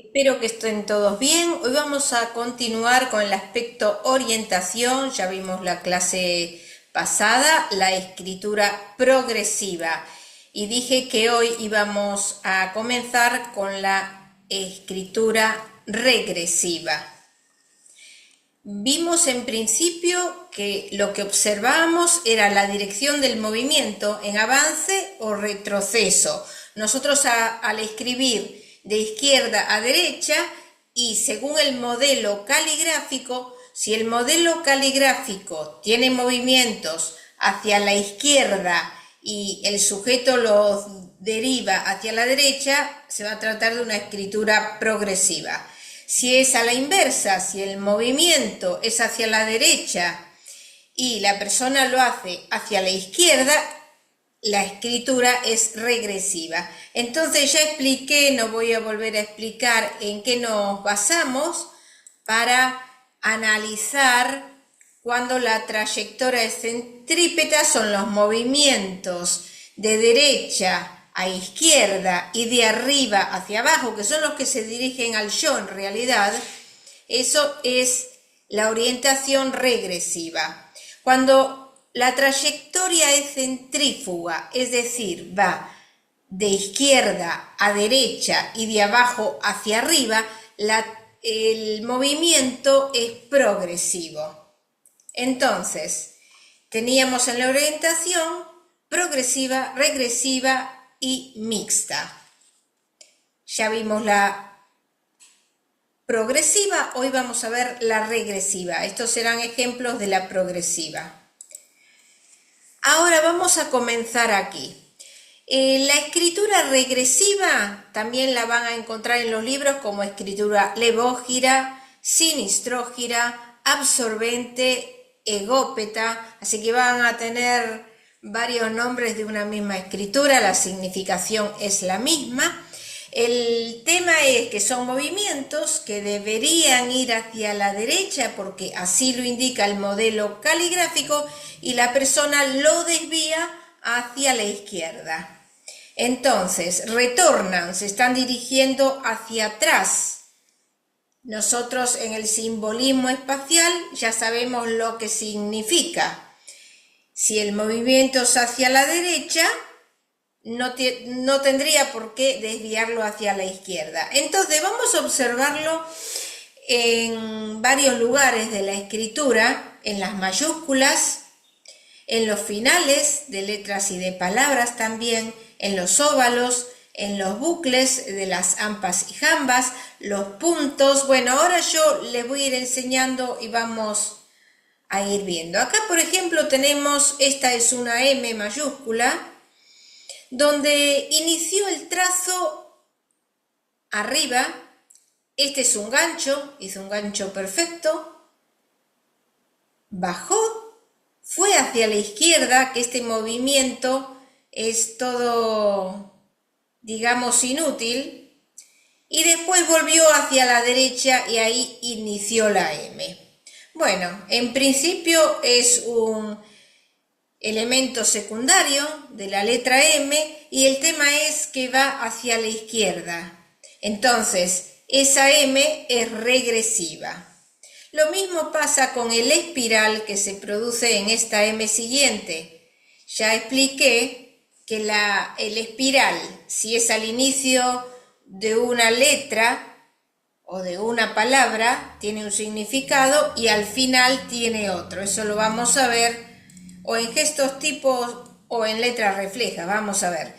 Espero que estén todos bien. Hoy vamos a continuar con el aspecto orientación. Ya vimos la clase pasada, la escritura progresiva. Y dije que hoy íbamos a comenzar con la escritura regresiva. Vimos en principio que lo que observábamos era la dirección del movimiento en avance o retroceso. Nosotros al escribir de izquierda a derecha y según el modelo caligráfico, si el modelo caligráfico tiene movimientos hacia la izquierda y el sujeto los deriva hacia la derecha, se va a tratar de una escritura progresiva. Si es a la inversa, si el movimiento es hacia la derecha y la persona lo hace hacia la izquierda, la escritura es regresiva. Entonces ya expliqué, no voy a volver a explicar en qué nos basamos para analizar cuando la trayectoria es centrípeta son los movimientos de derecha a izquierda y de arriba hacia abajo, que son los que se dirigen al yo en realidad. Eso es la orientación regresiva. Cuando la trayectoria es centrífuga, es decir, va de izquierda a derecha y de abajo hacia arriba, el movimiento es progresivo. Entonces, teníamos en la orientación progresiva, regresiva y mixta. Ya vimos la progresiva, hoy vamos a ver la regresiva. Estos serán ejemplos de la progresiva. Ahora vamos a comenzar aquí. La escritura regresiva también la van a encontrar en los libros como escritura levógira, sinistrógira, absorbente, egópeta, así que van a tener varios nombres de una misma escritura, la significación es la misma. El tema es que son movimientos que deberían ir hacia la derecha porque así lo indica el modelo caligráfico y la persona lo desvía hacia la izquierda. Entonces, retornan, se están dirigiendo hacia atrás. Nosotros en el simbolismo espacial ya sabemos lo que significa. Si el movimiento es hacia la derecha, no tendría por qué desviarlo hacia la izquierda. Entonces vamos a observarlo en varios lugares de la escritura, en las mayúsculas, en los finales de letras y de palabras también, en los óvalos, en los bucles de las hampas y jambas, los puntos. Bueno, ahora yo les voy a ir enseñando y vamos a ir viendo. Acá, por ejemplo, tenemos, esta es una M mayúscula, donde inició el trazo arriba. Este es un gancho, hizo un gancho perfecto, bajó, fue hacia la izquierda, que este movimiento es todo, digamos, inútil, y después volvió hacia la derecha y ahí inició la M. Bueno, en principio es un elemento secundario de la letra M y el tema es que va hacia la izquierda. Entonces, esa M es regresiva. Lo mismo pasa con el espiral que se produce en esta M siguiente. Ya expliqué que el espiral, si es al inicio de una letra o de una palabra, tiene un significado y al final tiene otro. Eso lo vamos a ver o en gestos tipos o en letras reflejas, vamos a ver.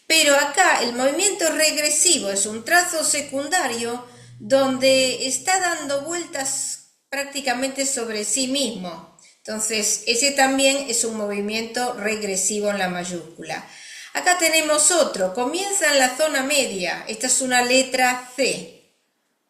Pero acá el movimiento regresivo es un trazo secundario donde está dando vueltas prácticamente sobre sí mismo. Entonces, ese también es un movimiento regresivo en la mayúscula. Acá tenemos otro, comienza en la zona media, esta es una letra C,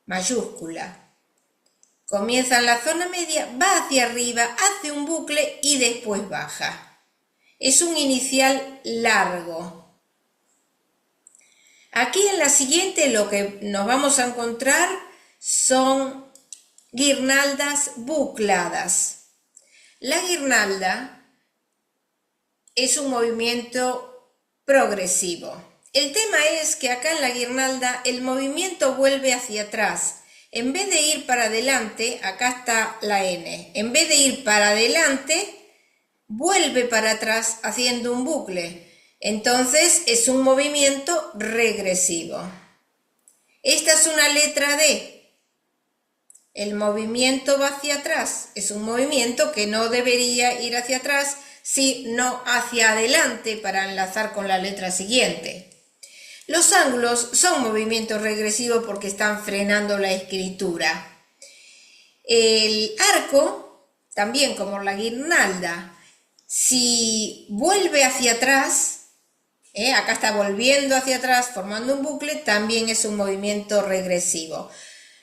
mayúscula. Comienza en la zona media, va hacia arriba, hace un bucle y después baja. Es un inicial largo. Aquí en la siguiente lo que nos vamos a encontrar son guirnaldas bucladas. La guirnalda es un movimiento progresivo. El tema es que acá en la guirnalda el movimiento vuelve hacia atrás. En vez de ir para adelante, acá está la N, en vez de ir para adelante, vuelve para atrás haciendo un bucle. Entonces es un movimiento regresivo. Esta es una letra D. El movimiento va hacia atrás. Es un movimiento que no debería ir hacia atrás, sino hacia adelante para enlazar con la letra siguiente. Los ángulos son movimientos regresivos porque están frenando la escritura. El arco, también como la guirnalda, si vuelve hacia atrás, acá está volviendo hacia atrás formando un bucle, también es un movimiento regresivo.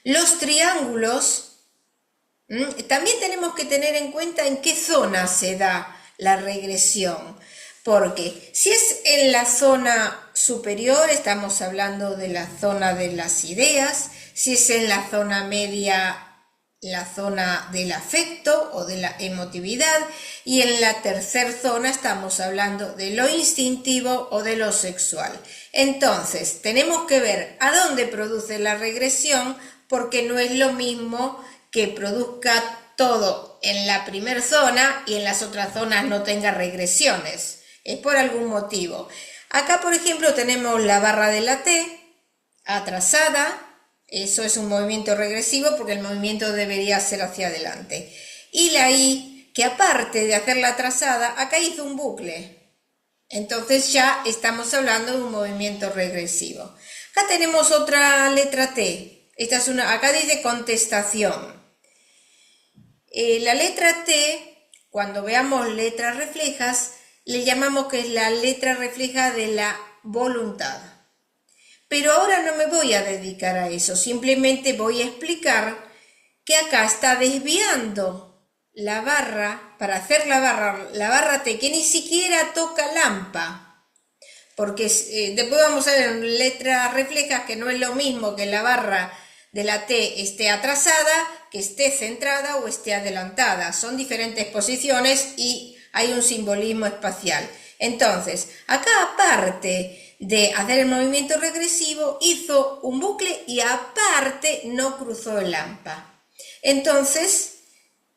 Los triángulos, también tenemos que tener en cuenta en qué zona se da la regresión, porque si es en la zona superior, estamos hablando de la zona de las ideas, si es en la zona media, la zona del afecto o de la emotividad, y en la tercera zona estamos hablando de lo instintivo o de lo sexual. Entonces, tenemos que ver a dónde produce la regresión, porque no es lo mismo que produzca todo en la primera zona y en las otras zonas no tenga regresiones. Es por algún motivo. Acá, por ejemplo, tenemos la barra de la T atrasada. Eso es un movimiento regresivo porque el movimiento debería ser hacia adelante. Y la I, que aparte de hacer la atrasada, acá hizo un bucle. Entonces ya estamos hablando de un movimiento regresivo. Acá tenemos otra letra T. Esta es acá dice contestación. La letra T, cuando veamos letras reflejas, le llamamos que es la letra refleja de la voluntad. Pero ahora no me voy a dedicar a eso, simplemente voy a explicar que acá está desviando la barra, para hacer la barra T, que ni siquiera toca lampa, porque después vamos a ver letras reflejas que no es lo mismo que la barra de la T esté atrasada, que esté centrada o esté adelantada, son diferentes posiciones y hay un simbolismo espacial. Entonces, acá aparte de hacer el movimiento regresivo, hizo un bucle y aparte no cruzó el hampa. Entonces,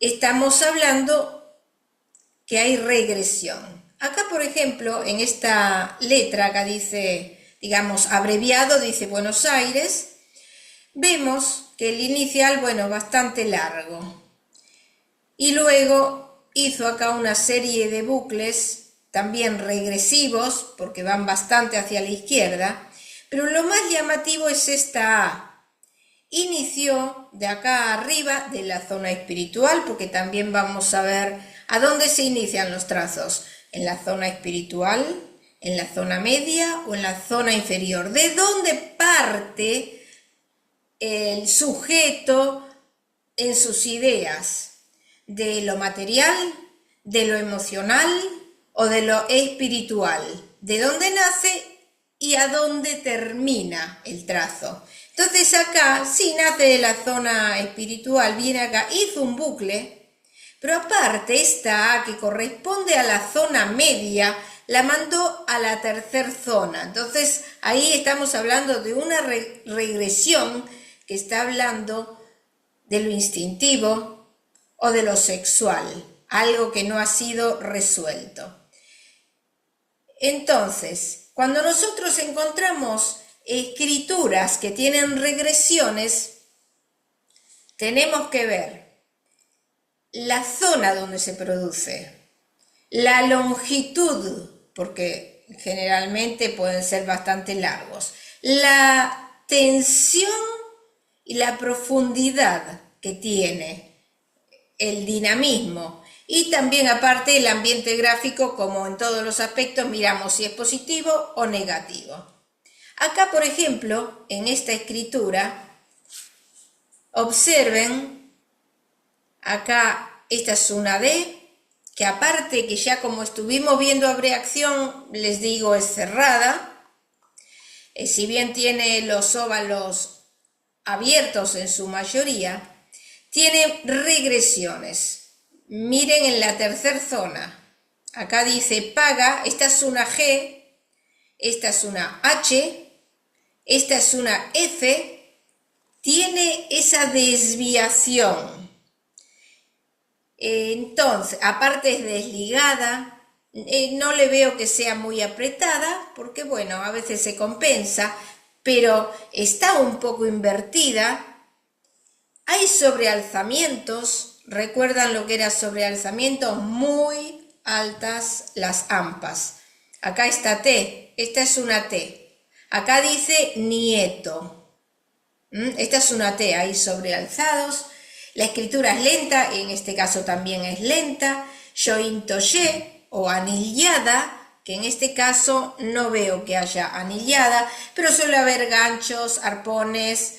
estamos hablando que hay regresión. Acá, por ejemplo, en esta letra, acá dice, digamos, abreviado, dice Buenos Aires, vemos que el inicial, bueno, bastante largo. Y luego hizo acá una serie de bucles también regresivos, porque van bastante hacia la izquierda, pero lo más llamativo es esta A. Inició de acá arriba de la zona espiritual, porque también vamos a ver a dónde se inician los trazos, en la zona espiritual, en la zona media o en la zona inferior, de dónde parte el sujeto en sus ideas, de lo material, de lo emocional o de lo espiritual, de dónde nace y a dónde termina el trazo. Entonces acá, si nace de la zona espiritual, viene acá, hizo un bucle, pero aparte esta A que corresponde a la zona media, la mandó a la tercera zona. Entonces ahí estamos hablando de una regresión que está hablando de lo instintivo o de lo sexual, algo que no ha sido resuelto. Entonces, cuando nosotros encontramos escrituras que tienen regresiones, tenemos que ver la zona donde se produce, la longitud, porque generalmente pueden ser bastante largos, la tensión y la profundidad que tiene, el dinamismo. Y también aparte el ambiente gráfico, como en todos los aspectos, miramos si es positivo o negativo. Acá, por ejemplo, en esta escritura, observen, acá esta es una D, que aparte que ya como estuvimos viendo abreacción, les digo, es cerrada. Si bien tiene los óvalos abiertos en su mayoría, tiene regresiones. Miren en la tercera zona, acá dice paga, esta es una G esta es una H, esta es una F, tiene esa desviación. Entonces, aparte es desligada, no le veo que sea muy apretada, porque bueno, a veces se compensa, pero está un poco invertida. Hay sobrealzamientos, ¿recuerdan lo que era sobrealzamiento? Muy altas las ampas. Acá está T, esta es una T. Acá dice nieto. Esta es una T, hay sobrealzados. La escritura es lenta, en este caso también es lenta. Yointoye o anillada, que en este caso no veo que haya anillada, pero suele haber ganchos, arpones,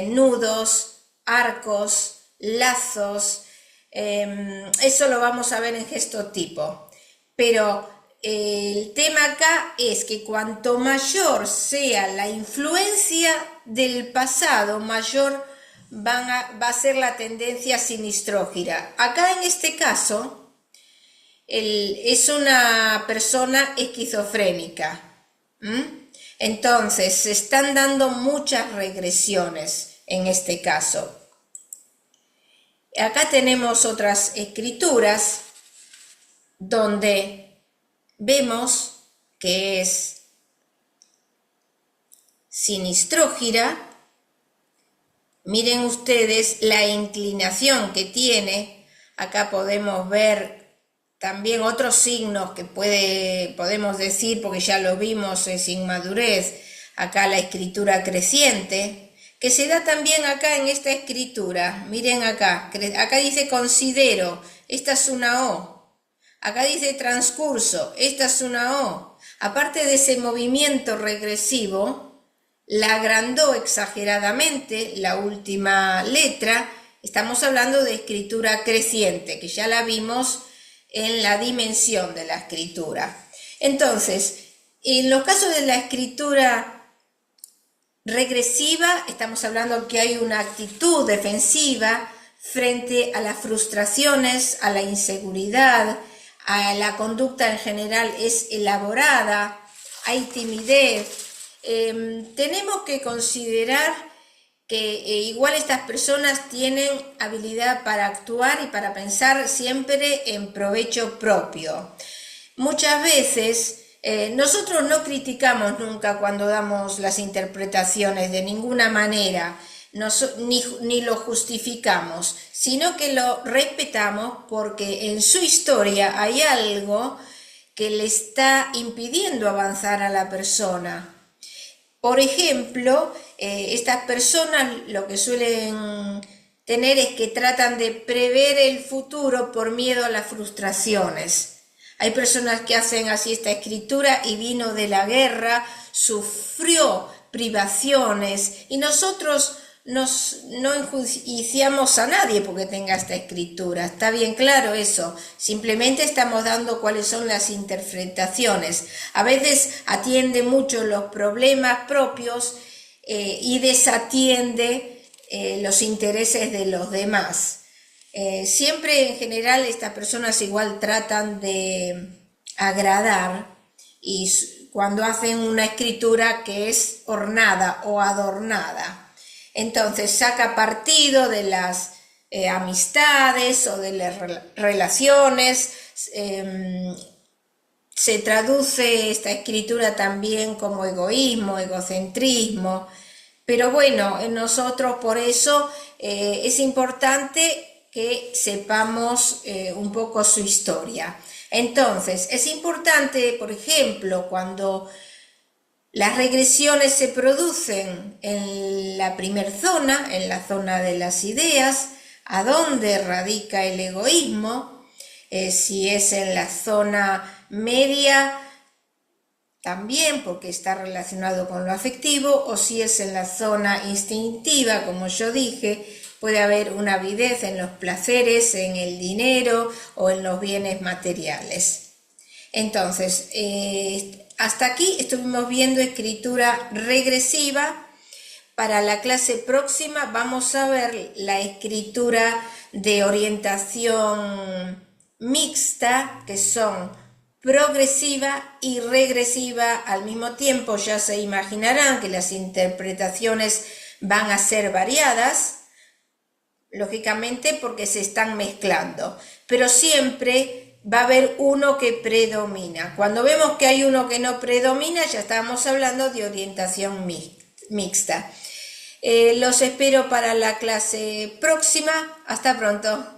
nudos, arcos, lazos. Eso lo vamos a ver en gestotipo. Pero el tema acá es que cuanto mayor sea la influencia del pasado, mayor va a ser la tendencia sinistrógira. Acá en este caso es una persona esquizofrénica. Entonces se están dando muchas regresiones en este caso. Acá tenemos otras escrituras donde vemos que es sinistrógira. Miren ustedes la inclinación que tiene. Acá podemos ver también otros signos que podemos decir, porque ya lo vimos, es inmadurez. Acá la escritura creciente, que se da también acá en esta escritura. Miren acá dice considero, esta es una O. Acá dice transcurso, esta es una O. Aparte de ese movimiento regresivo, la agrandó exageradamente la última letra. Estamos hablando de escritura creciente, que ya la vimos en la dimensión de la escritura. Entonces, en los casos de la escritura regresiva, estamos hablando que hay una actitud defensiva frente a las frustraciones, a la inseguridad, a la conducta en general es elaborada, hay timidez. Tenemos que considerar que igual estas personas tienen habilidad para actuar y para pensar siempre en provecho propio. Muchas veces nosotros no criticamos nunca cuando damos las interpretaciones de ninguna manera, ni lo justificamos, sino que lo respetamos porque en su historia hay algo que le está impidiendo avanzar a la persona. Por ejemplo, estas personas lo que suelen tener es que tratan de prever el futuro por miedo a las frustraciones. Hay personas que hacen así esta escritura y vino de la guerra, sufrió privaciones y nosotros no enjuiciamos a nadie porque tenga esta escritura. Está bien claro eso, simplemente estamos dando cuáles son las interpretaciones. A veces atiende mucho los problemas propios y desatiende los intereses de los demás. Siempre en general estas personas igual tratan de agradar y cuando hacen una escritura que es ornada o adornada. Entonces saca partido de las amistades o de las relaciones, se traduce esta escritura también como egoísmo, egocentrismo, pero bueno, nosotros por eso es importante que sepamos un poco su historia. Entonces, es importante, por ejemplo, cuando las regresiones se producen en la primera zona, en la zona de las ideas, a dónde radica el egoísmo, si es en la zona media, también porque está relacionado con lo afectivo, o si es en la zona instintiva, como yo dije, puede haber una avidez en los placeres, en el dinero o en los bienes materiales. Entonces, hasta aquí estuvimos viendo escritura regresiva. Para la clase próxima vamos a ver la escritura de orientación mixta, que son progresiva y regresiva al mismo tiempo. Ya se imaginarán que las interpretaciones van a ser variadas, lógicamente porque se están mezclando, pero siempre va a haber uno que predomina. Cuando vemos que hay uno que no predomina, ya estamos hablando de orientación mixta. Los espero para la clase próxima. Hasta pronto.